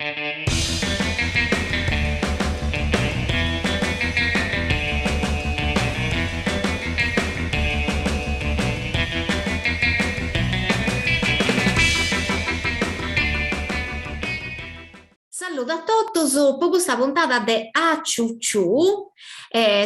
Saluto a todos, por questa puntata de A Ciuciù,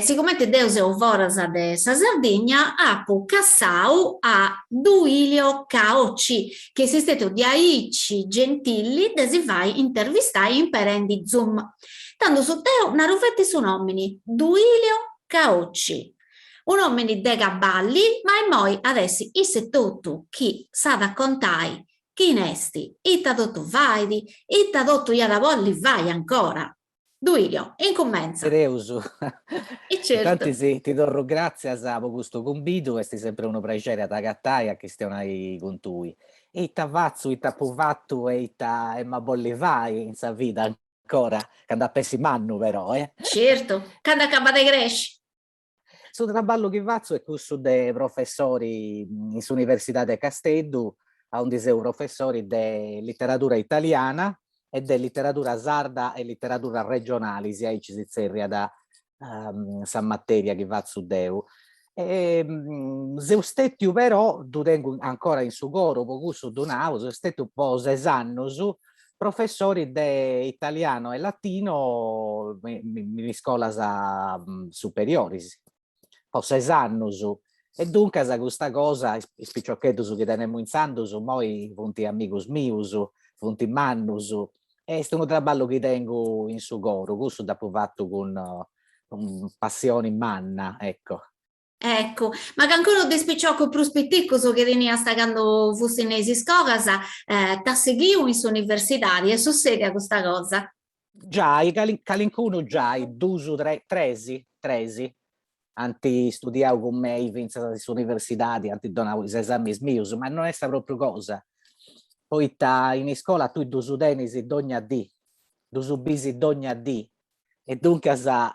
siccome Deus è foras de sa Sardegna, apo cassau a Duilio Caocci, che è stato di Aici Gentili, de si fai intervistai in perendi Zoom. Tanto su teo, una rufetti su nomini, Duilio Caocci. Un nomini de Gaballi, ma e moi adesso isse tutto chi sa raccontai chi nesti, itta dotto vaidi, itta dotto iada volli vai ancora. Duilio, incommenza. Reuso. E certo. Intanto sì, ti do grazie a questo convito, è sempre un piacere ad agattaia che stiamo con tui. E t'avvazzo, e t'appuvatto, e ma bolle vai in sa vita ancora, che andà pessimanno però, eh. Certo, quando acaba de cresci. Su traballo che faccio è questo dei professori in Università di Casteddu, a un diseu professori di letteratura italiana e di letteratura sarda e letteratura regionale, sia ci si zerria da San Matteria che va su Deu. Se stetti però, tu tengo ancora in su coro, poco su Dunau, se stetti un po' 6 anni su professori di italiano e latino in scuola superiori o 6 anni su. E dunque sa questa cosa, spicciocchetti che teniamo in santo, moi punti amigos mius, punti mannus, e è un traballo che tengo in su coro, questo dopo fatto con passione in manna, ecco. Ecco, ma che ancora despicciocco prospetticoso che venia stagando fosse in esiscogasa, t'ha seguito in sua universitaria e so seria questa cosa. Già, i calincuno già, i dusu tresi, anti studiavo con me in università, anti donavo gli esami mius, ma non è sta proprio cosa. Poi in scuola tu dusu tenisi dogna di, dusu bisi dogna di, e dunque sa,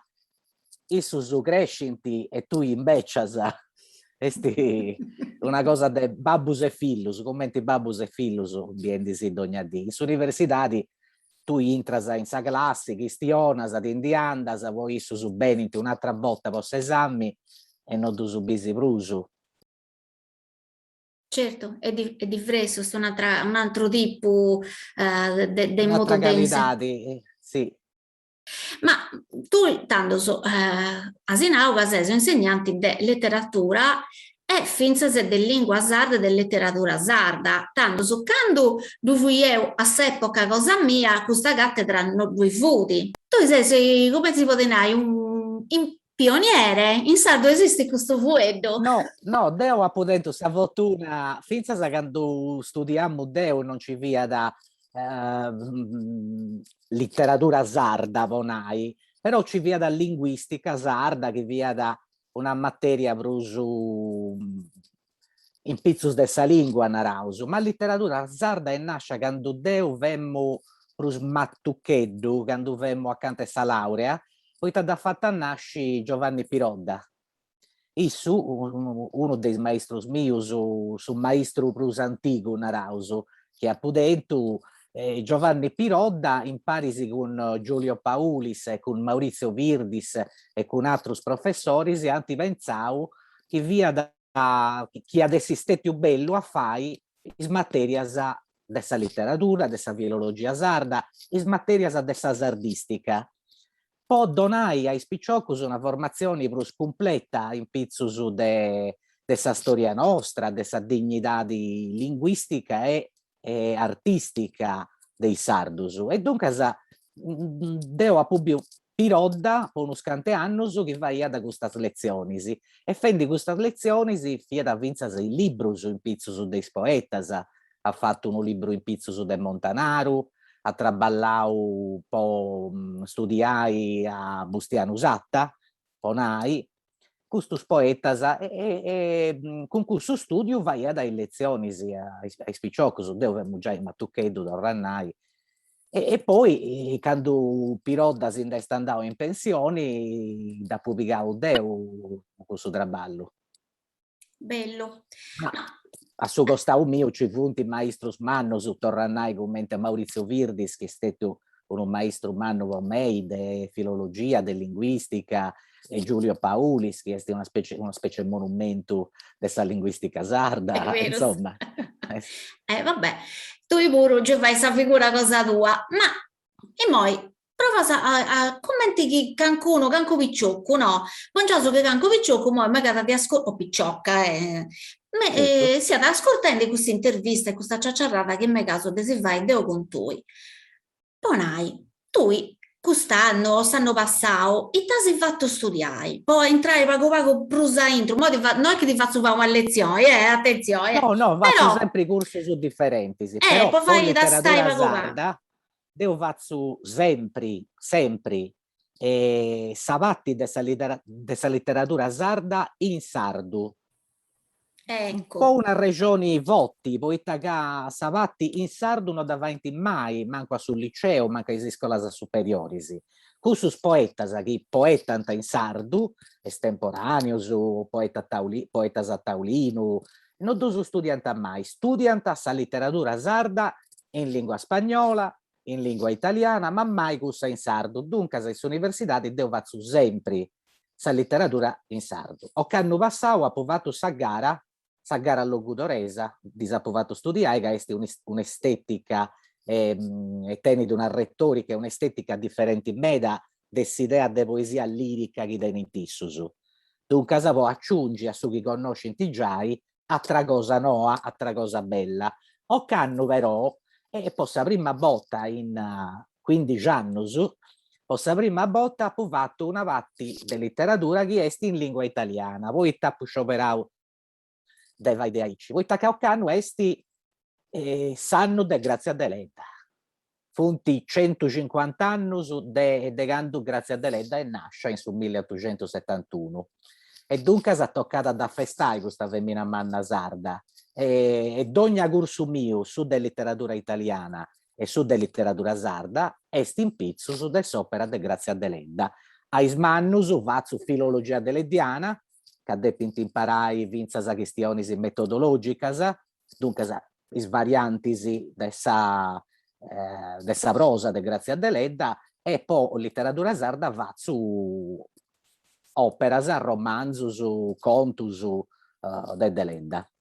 issu su crescenti e tu invece sa, esti una cosa de babbus e fillus, commenti babbus e fillus, biendisi dogna di. In università tu intras in sa classe, chistionas, ti indiandas, poi issu su benint un'altra volta post esami e non tu subisi prusu. Certo, è diverso, è un altro tipo di modo Un'altra di insegnare. qualità, sì. Ma tu, tanto, asinauga, sei insegnante di letteratura e finza se di lingua sarda e di letteratura sarda. Tanto, so, quando tu fui io a s'epoca cosa mia, questa cattedra non due fudi. Tu sei, come si può dire, un pioniere. In sardo esiste questo fuoco. No, no, Deo ha potendo sta fortuna, finza sa quando studiamo Deo non ci via da letteratura sarda, vonai, però ci via da linguistica sarda, che via da una materia prusu in pizzus de sa lingua narausu, ma letteratura sarda è nasce quando Deo vemmo prus mattucheddu, quando vemmo accanto a sa laurea, poi t'ha fatta nasci Giovanni Pirodda. Issu, uno dei maestros mius, su maestro plus antico narausu, che appunto Giovanni Pirodda in parisi con Giulio Paulis e con Maurizio Virdis e con altri professori si hanno pensato che via da chi adesso è più bello a fare in materia dessa letteratura, dessa filologia sarda, in materia dessa sardistica. Può donare ai spicciocus una formazione più completa in pizzus dessa storia nostra, dessa dignità linguistica e artistica dei sardus. E dunque deo a Publio Pirodda, con scante annus, che va da queste lezioni. E fendi queste lezioni, fia da vinzas i librus in pizzus dei poetas, ha fatto un libro in pizzus de Montanaru, ha traballau po studiai a Bustiano Usatta, ponai, custus poetas con questo studio vai a dare lezioni ai spicciocos, dove abbiamo già in Mattuccheddu da Rannai, e poi quando Pirodda si è andato in pensione da pubblicare Deu questo traballo. Bello. Ma No, a suo costau mio ci funt maestros mannos, tornai commenta Maurizio Virdis, che è stato un maestro manno con me di filologia, di linguistica, e Giulio Paulis, che è una specie di monumento della linguistica sarda, insomma. Vabbè, tu pure ci fai questa figura cosa tua, ma e poi prova a commenti chi cancuno, canco picciocco, no? Mangiato che canco picciocco, ma magari ti ascolto, o picciocca, Certo. siate ascoltando questa intervista e questa ciacciarrata che in me caso si fa e deo con tu. Poi, tu quest'anno, stanno passato, e ti sei fatto studiare, poi entrai pago pago brusa intro, non è che ti faccio fare una lezione, attenzione, No, faccio però, sempre corsi su differenti, sì. Però poi con fai da stai letteratura pago pago. sarda devo faccio sempre savatti dessa letteratura sarda in sardu. Un po' Ecco, una regione votti, poiché savatti in sardu non davanti mai, manco sul liceo, manco in scuola superiori. Cussus poetas, che poetanta in sardu, estemporaneos, poetas a Taulino, non doso studianta mai, studianta sa letteratura sarda in lingua spagnola, in lingua italiana, ma mai cussa in sardo. Dunque, alle università devo fare sempre sa letteratura in sardo. O che hanno passato, ha provato sa gara all'Ogudoresa, disapprovato studiare, che è un'estetica e tenere una retorica e un'estetica differente in me da dess'idea di poesia lirica che den in tissusu. Dunque, sa può aggiungi a su chi conosci in giai, altra cosa noa, altra cosa bella. O canno però, e possa prima botta in 15 anni, possa prima botta ha fatto una vatti di letteratura che è in lingua italiana. Voi tappu scioperau dai vai de aici. Voi taccaucano esti sanno de Grazia Deledda. Funti 150 anni de quando Grazia Deledda e nasce in su 1871. E dunque si è toccata da festare questa femmina manna sarda. E ogni corso mio su della letteratura italiana e su della letteratura sarda è in pizzo su dell'opera de Grazia Deledda. A Ismannus va su filologia deleddiana, che ha depinto imparai vinzas questioni metodologicas, dunque svarianti dessa prosa de Grazia Deledda, e poi letteratura sarda va su operas, romanzus, contus de Deledda.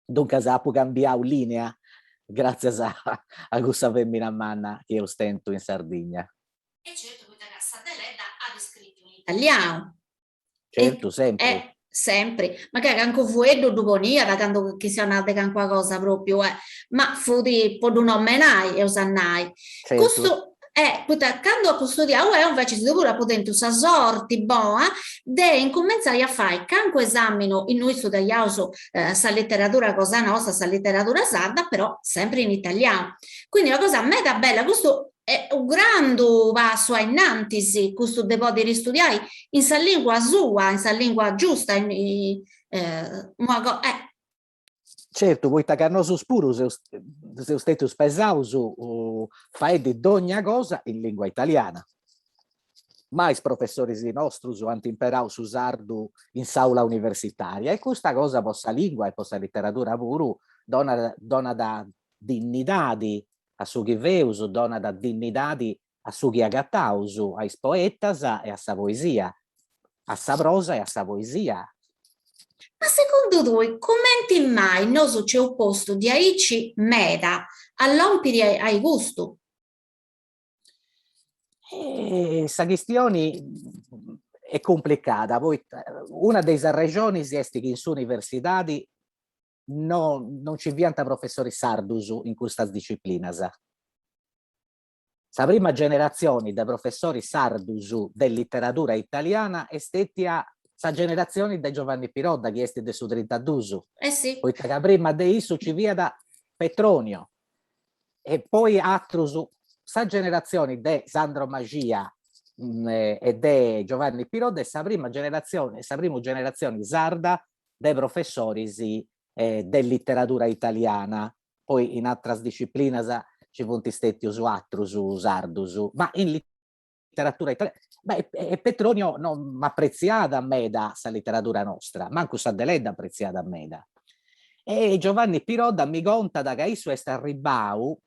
Dunque ha cambiato linea grazie a questa femmina manna che io stento in Sardegna. e certo questa cassa Deledda ha scritto in italiano. Certo, sempre. Sempre, magari anche fuori doponia, da quando che sia nata con qualcosa proprio, ma fuori per non nominare e usannai. Certo. Questo è, quando ho studiato, invece si doveva potere usare sorti, buona, de incominciare a fare, canco esamino in noi studiamo sa letteratura cosa nostra, sa letteratura sarda, però sempre in italiano. Quindi la cosa mega bella, questo è un grande passo innanzi, sì, questo di poter studiare in sa lingua sua, in sa lingua giusta, Certo, voi tacarnoso spuro se state spesaus fai di ogni cosa in lingua italiana. Mais professori nostri hanno imparato su sardu in saula universitaria e questa cosa possa lingua e possa letteratura pure dona da dignidade a su chi veus, dona da dignidade a su chi agattaus, ai poetas e a sa poesia, a sa prosa e a sa poesia. Ma secondo voi, commenti mai non c'è un posto di aici meta all'ompiri ai gusto? Questa questione è complicata. Poi, una delle ragioni è che in su università non ci vianta professori sardus in questa disciplina. La prima generazione dei professori sardus della letteratura italiana è stata la generazione di Giovanni Pirodda, che è del su 32. Sì. Poi prima di isso ci via da Petronio e poi altro sa generazione di Sandro Magia e di Giovanni Pirodda e la prima generazione sarda dei professori della letteratura italiana. Poi in altre discipline ci punti stetti su altro, su sardu, ma in letteratura italiana. Beh, Petronio non apprezzata a me da sa letteratura nostra, manco sa Deledda apprezzata a me da. E Giovanni Pirodda mi conta da che isso est arribau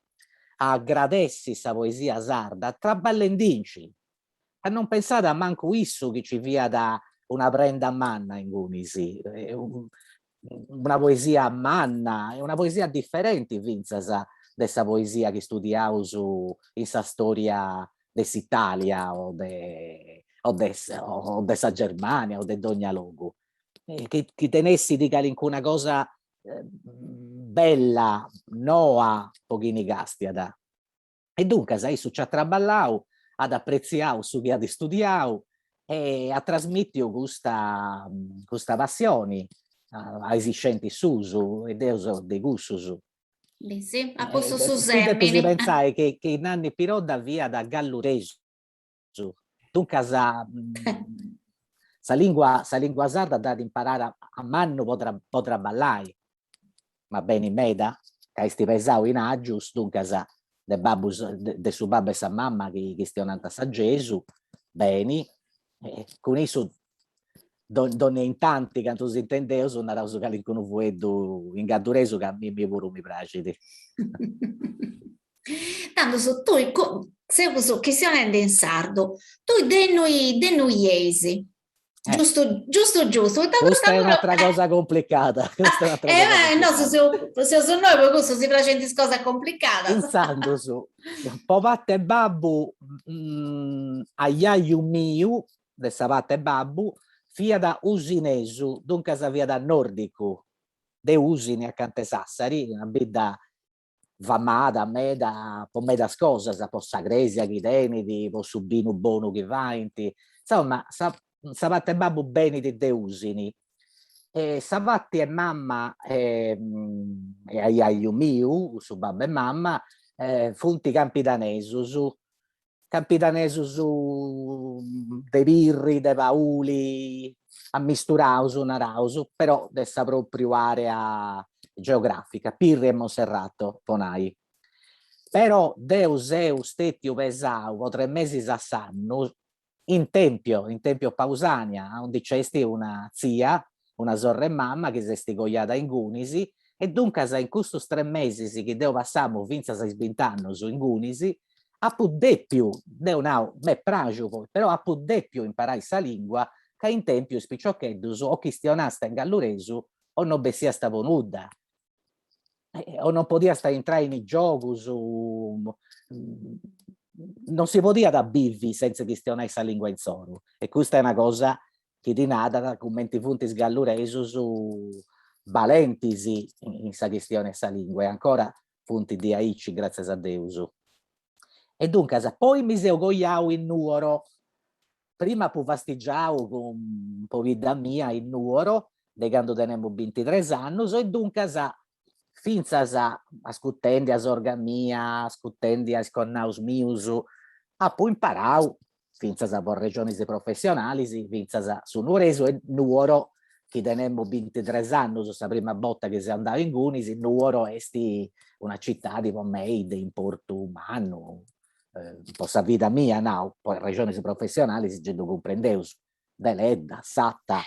a gradessi sa poesia sarda tra ballendinci. E non pensate a manco isso che ci via da una prenda a manna in Gunisi. Una poesia a manna, è una poesia differente, Vinzasa, dessa poesia che studiamo in sa storia dell'Italia o dessa Germania o de Dogna Logo. Che tenessi di una cosa bella, noa, pochini gastiada. E dunque, sai, su ci ha traballau, ad apprezziau su che ha studiau e ha trasmesso questa passione ai esistenti susu e deus de gussus. Sì, a posto su Quindi si semini. pensare che Nanni Pirodda via da Galluresu. Dunque, sa lingua sarda da imparare a manno potrà ballare, ma bene in meda, che sti pesau in agius, dunque de babus, de su babbo e sa mamma che stiano a Gesù, bene, con isso donne in tanti canto si intendeu sono naraus calicunu fueddu in gadduresu che a me mi puru mi piace. Tanto so tu, se che sia in sardo, tu de noi iesi. Giusto, giusto, giusto. Questa è un'altra cosa complicata. Questa è un'altra cosa complicata. No, se noi per questo si facendo cose complicate. Pensando su Povate Babbu Aiaiu Miu, de Savate Babbu, fia da Usinesu, dunque sa via da Nordico, de Usini a Cante Sassari, una bidda vamada, meda, po meda scosa, sa po Sagresia, Ghidenidi, po Subinu Bonu Ghivainti, insomma, Savate Babbu beni di de Usini. Savatti e mamma e aiaiu miu, su babbo e mamma, funti campidanesus de birri, de pauli, ammisturaus, naraus, però dessa proprio area geografica, Pirri e Monserrato, Ponai. Però Deus eus tetiu pesau po 3 mesi a s'annu in tempio Pausania, onde c'esti una zia, una sorella e mamma che si è stigoiata in Gunisi e dunque in questi 3 mesi che deo passamu finza a 20 anni in Gunisi a pudè più, deo nau, me pragiu poi, però a pudè più imparare questa lingua che in tempio spicciocheddus o chi stionasta in galluresu o non bessia sta vonudda o non podia sta entrare nei giochi non si podia da bivi senza che stionare questa lingua in soro e questa è una cosa che di nada commenti punti sgalluresu su valentisi in sa questione sa lingua e ancora punti di aici grazie a Deus. E dunque poi mi seo goiau in nuoro prima pu fastigiau con un po' vita mia in nuoro de quando tenemo 23 anni e dunque finza ascoltendi a sorga mia ascoltendi a sconnaus mius a pu imparau finza por regioni professionali finza su nuoresu e nuoro che tenemmo 23 anni sa prima volta che si andava in Gunisi nuoro esti una città di Pomeide in Porto Umano possa vita mia no poi regioni professionali si già comprendeus Deledda, Satta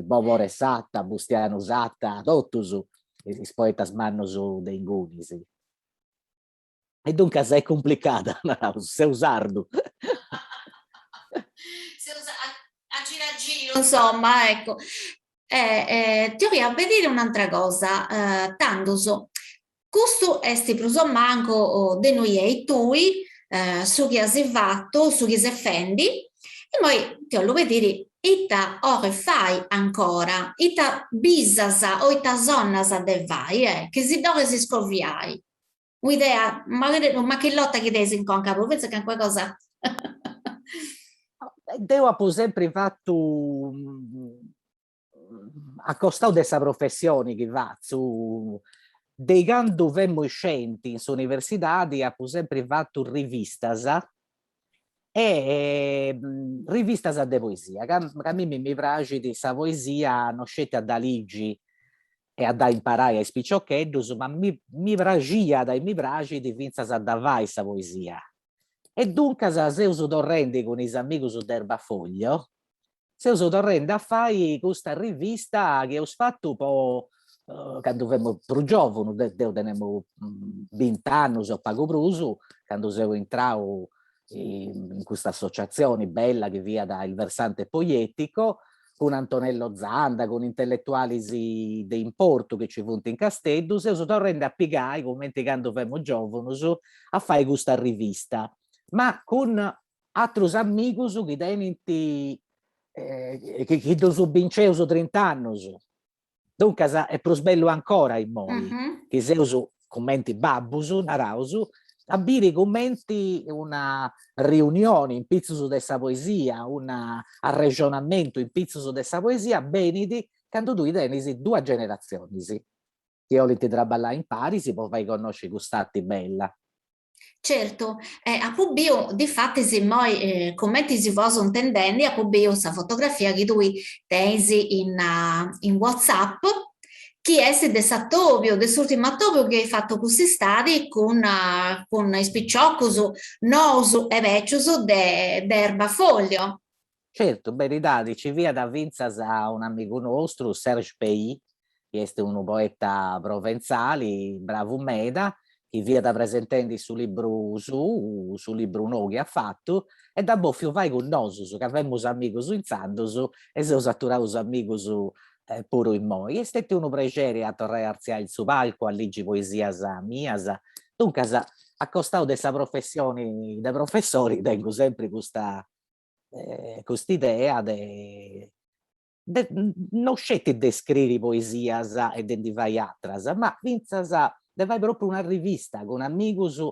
Bovore Satta, Bustiano Satta, Tottusu i poetas mannus dei Gunisi. E dunque è complicata, sei usardo. A giro, insomma, ecco. Ti voglio vedere un'altra cosa, tanto questo è più manco de noi e tui, su chi si fatto, su chi si offendi, e poi ti voglio vedere ita ore fai ancora, ita bisasa o ita sonnasa de vai, che si dove si scoviai. Un'idea, ma che lotta che desi in conca, penso che è qualcosa... Deo ha sempre fatto accostado dessa professione che va su dei quando vemmo scenti in università ha sempre fatto rivistas e rivistas de poesia che a me mi piace di questa poesia non scete a da ligi e a da imparare ai spicciocheddus ma mi piacia e mi piace di finzas a da vai questa poesia. E dunque seus torrendi con i amici d'Erbafoglio, seus torrendi a fare questa rivista che ho fatto quando femo più giovane, deu tenemo 20 anni o pago prusu, quando seu entrau in questa associazione bella che via da il versante poetico, con Antonello Zanda, con intellettuali di importo che ci funt in Casteddu, se torrende a pigai, come quando femo giovani, a fare questa rivista, ma con altri amici che tenenti che su vinceus 30 anni. Dunque è più bello ancora in noi, che seus commenti babbus, naraus, a biri commenti una riunione in pizzus dessa poesia, un arregionamento in pizzus dessa poesia, benidi, quando tu tenisi due generazioni, che io ti traballai in pari, si può fai conoscere gustati bella. Certo, a Publio, difatti, se moi commenti si fosse intendendi, a Publio questa fotografia che tu tesi in WhatsApp, che è del Sattobio, dell'ultimo Sattobio che hai fatto questi stadi con i spiccioccosi, nosu e vecchiuso d'erba foglio. Certo, verità, ci via da Vinzas a un amico nostro, Serge Pei, che è un poeta provenzale, bravo meda, che via da presentando sul libro su libro nuovo che ha fatto, e da boffio vai con noi, che avevamo amici in Santos, e siamo atturato amici pure in noi. È stato un piacere a tornare il suo palco, a leggi poesia mia, dunque a costato della professione dei professori tengo sempre questa idea non scetti di scrivere poesia e di fare altre, ma vinzas de fare proprio una rivista con amici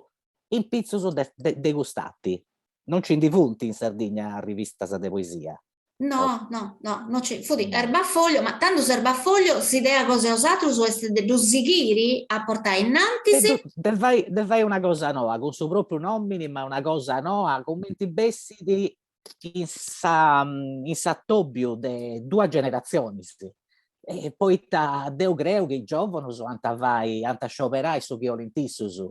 in pizzo de gustati. Non ci indifunti in Sardegna rivista di poesia. No, no, no, non c'è. Fudi, No. erbafoglio, ma tanto se erbafoglio si idea cose usato su essere dello zighiri a portare innanti E fai una cosa nuova, con suo proprio nomine, ma una cosa nuova, commenti bessi in Sattobio de due generazioni. E poi Deo creo che i giovani anta vai, anta scioperai su violentissus.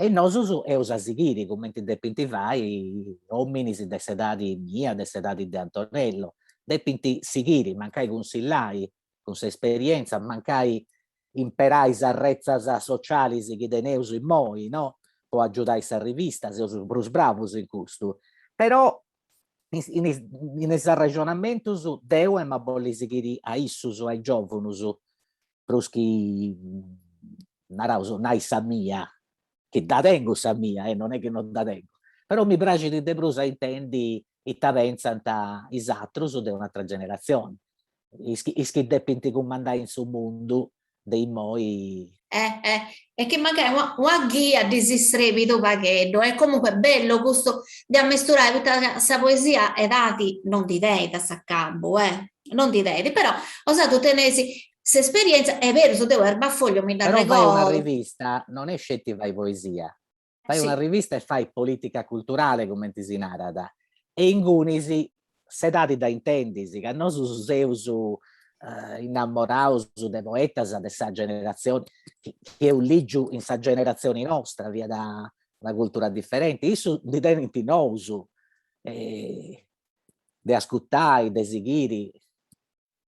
E nosus e os asighiri, commenti depinti vai, hominis de sedadi mia, de sedadi de Antonello. Depinti sighiri, mancai consillai, con se esperienza, mancai imperai arrezzas sociali che teneus in moi, no? O aggiudai sa rivista, seus brus bravus in custu. Però in esa ragionamentus deu ma bolli sighiri a issus, ai giovunus, proschi naraus, nai sa mia, che da tengo sa mia, non è che non da tengo. Però mi piace di brusa intendi e ta pensano is atrus de un'altra generazione. Ischi depinti comandai in su mondo dei moi. e che magari una guia disistrepido paghetto è comunque bello questo di ammesturare tutta questa poesia e dati non di dei da saccambo non di dei però osato tenesi se esperienza è vero su devo erbafoglio mi da Però fai una regolo rivista, non è scetti fai poesia, fai una sì. rivista e fai politica culturale come ti si narrata. E in Gunisi, se dati da intendisi, che non su seus innamoraus de poetas de sa generazione, che è un ligio in sa generazione nostra, via da una cultura differente. Isso di tenenti nousu, de ascoltai, de sighiri,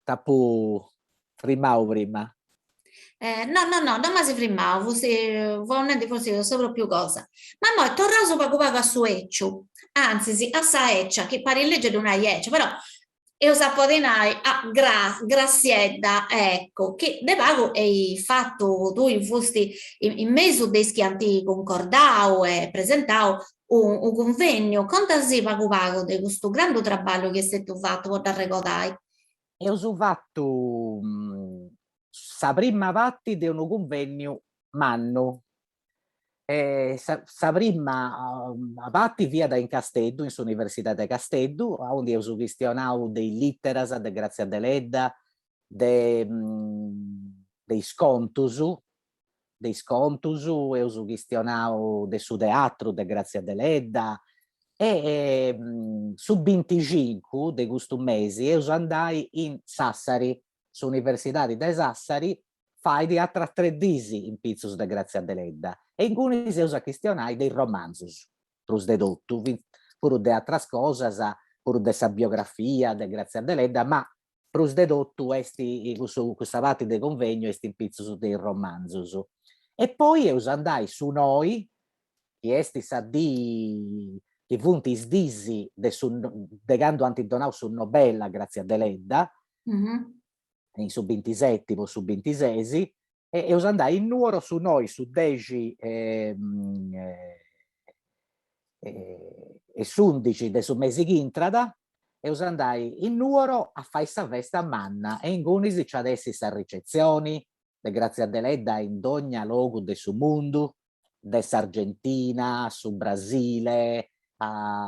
tapu rimau prima. No, no, no, non mi si firmava, volendo forse sopra più cosa. Ma mo, tornato poco poco a su eccio, anzi, sì, a sa eccia, che pare in legge di una eccia, però io sapevo di nai a Graziella, ecco, che de pago hai fatto, tu fosti in mezzo dei schianti concordao e presentao un convegno, conta si pago pago di questo grande lavoro che è stato fatto per dare recordare. E ho fatto sa prima parte di un convegno manno. Sa prima parte via da in Casteddu, in Università di Casteddu, onde ho questionato dei litteras de Grazia Deledda, dei scontus, e ho questionato del suo teatro de Grazia Deledda, e su 25 di questo mese io andai in Sassari, sull'Università di Sassari, fai di altra 3 disi in Pizzus de Grazia Deledda. E in cui si usa questionai dei romanzus, plus dedotto, pure de altre cose, pure de sa biografia de Grazia Deledda, ma prus de totu questa parte de convegno est impizzus de romanzus. E poi eus andai su Noi, che est sa di che funt is disi de cando ant donau su Nobel grazie a Deledda, in su 27 o su 26, e eus andai in nuoro su Noi su 10 e s'11 de su mesi ch'intrada, eus andai in nuoro a fare sa festa a manna, e in Gunisi c'adessi sa ricezioni de grazie a Deledda in ogni logu de su mundu, de s'Argentina, su Brasile,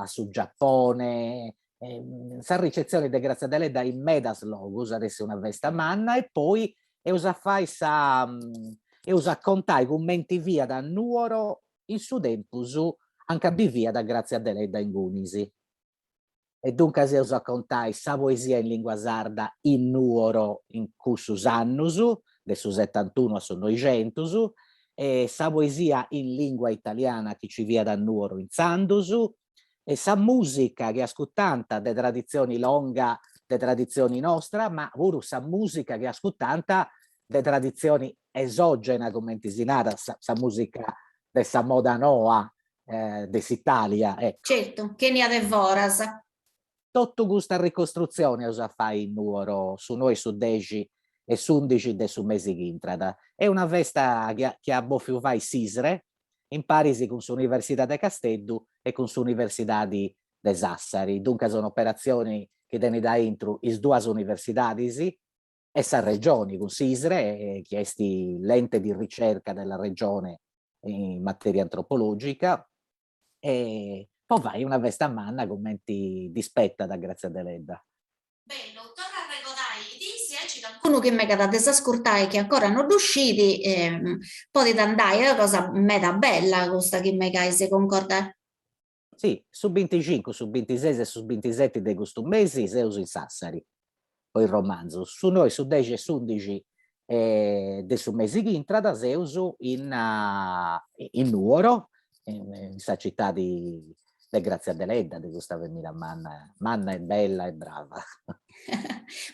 su Giappone, sa ricezione de grazie a Deledda in medas logus, adesso una festa a manna, e poi eus a fare eus a contare commenti via da nuoro in su tempus anche a via da grazie a Deledda in Gunisi. E dunque eus a contare sa poesia in lingua sarda in nuoro in cussus annus, de su 71 a su 900, e sa poesia in lingua italiana che ci via da nuoro in zandus, e sa musica che ascoltanta de tradizioni longa, de tradizioni nostra, ma pure sa musica che ascoltanta de tradizioni esogena, come si narra, sa musica de sa moda noa, dell'Italia. Ecco. Certo, che ne ha de voras. Tutto questa ricostruzione usa fai in nuoro su Noi su 10 e su 11 de su mesi ch'intrada. È una festa che a bofiu fai Sisre, in Parisi con su Università de Casteddu e con su Università de Sassari. Dunque sono operazioni che teni da intro is duas universidades e sa regioni con Sisre, che è l'ente di ricerca della regione in materia antropologica, e poi vai una festa a manna come ti dispetta da grazie a Deledda. Bello, torna a ricordare di c'è qualcuno che mi ha desascoltare che ancora non usciti, potete andare, è una cosa meta bella questa che mi hai, se concorda? Sì, su 25, su 26 e su 27 di questo mese seus in Sassari, poi il romanzo. Su Noi su 10 e su 11 de su mese ch'intrada seus in Nuoro, in sa città di grazie a Deledda, di questa venire a manna. Manna è bella e brava.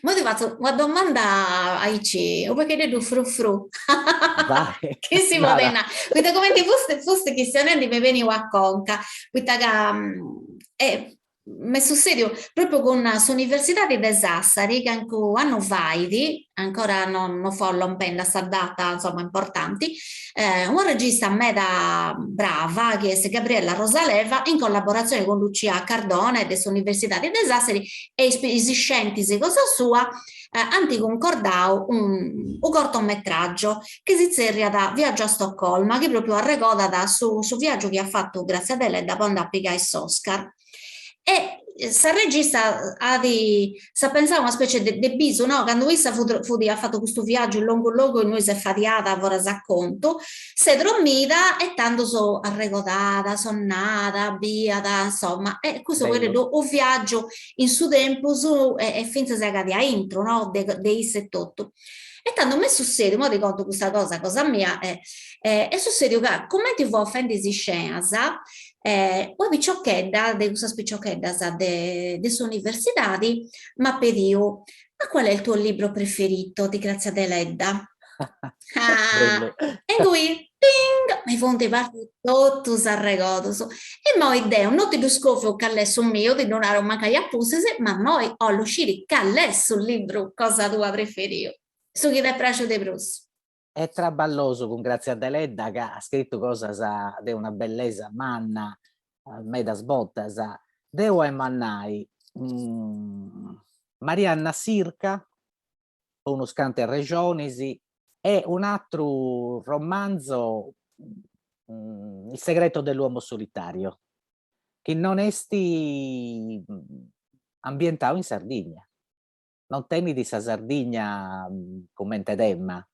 Ma ti faccio una domanda a Ici, o perché tu frufru? Vai. Che si No, poteva, no. questa come ti fosse che se ne mi venivo a conca, questa che mi succede proprio con l'Università di Sassari che anche hanno vaidi, ancora non follo un penda sta data, insomma, importanti, un regista meda brava che è Gabriella Rosaleva in collaborazione con Lucia Cardone dell'Università di Sassari e i scienziati cosa sua hanno concordato un cortometraggio che si zerria da Viaggio a Stoccolma, che proprio arrecoda su viaggio che ha fatto grazie a Dele da quando applica il Oscar. E sa regista sa pensare una specie di biso, no? Quando lui ha fatto questo viaggio in lungo e noi si è faticata, ora sa conto, si è dormita e tanto so arrecodata, sonnata, biata, insomma, e questo quello un viaggio in su tempo su, e finché si è a intro, no? Dei 78. E tanto mi succede, ora ti conto questa cosa mia, e succede che come ti vuoi offendere si scena, poi picciocchedda, de questa picciocchedda de sue università, ma pediu, ma qual è il tuo libro preferito di Grazia Deledda? Ah, e lui, ping, mi fonte parte tutto s'arregoto. E poi deo, non ti scofo callesso mio, di non ero manca gli appunti, ma poi ho l'uscire callesso il libro, cosa tua preferito. Su chi ti piace di Bruce? È traballoso con grazie a Deledda che ha scritto cosa di una bellezza manna, meda sbotta, Deo e Mannai, Marianna Sirca, uno scante regionisi, e un altro romanzo, Il segreto dell'uomo solitario, che non è ambientato in Sardegna. Non temi di sa Sardegna come Demma.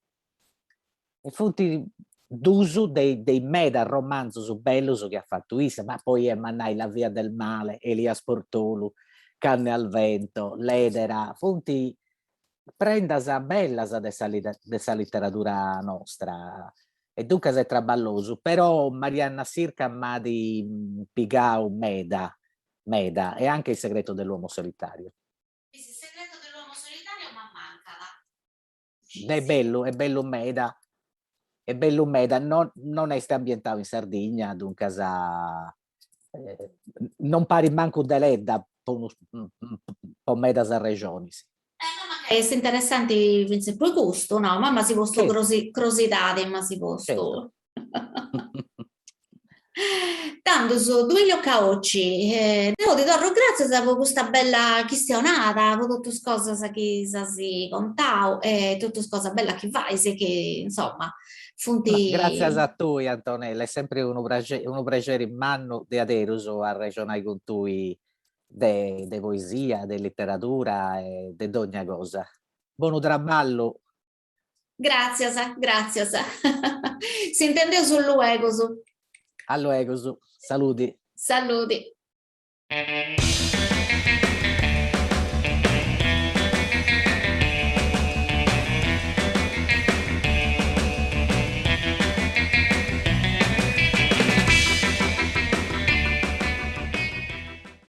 E fonti d'uso dei meda romanzos bellos che ha fatto Isa, ma poi è Mannai La via del male, Elia Sportolu, Canne al vento, Ledera, fonti prendas bellas de sa letteratura nostra, e dunque è traballoso, però Marianna Sirca m'ha di pigau meda, e anche Il segreto dell'uomo solitario. Il segreto dell'uomo solitario è bello meda. È bello meda, non è ambientato in Sardegna, dunque non pari manco deledda, un po' meda sa regioni. Sì. È interessante, Vince, poi gusto, no? Mamma si posto Certo, crosidade, ma si certo. posto. Tanto su Duilio Caocci, devo ti torno grazie per questa bella chiestionata, per tutte le cose che si contavo e tutte le cose belle che vai, se che insomma, Ma grazie funti. a tu, Antonella, è sempre un piacere in mano di aderuso a ragionare con tu de poesia, de letteratura e de ogni cosa. Buon traballo, Grazie, grazie. Si intende sul luogo, su. allo ego, saluti. Saluti.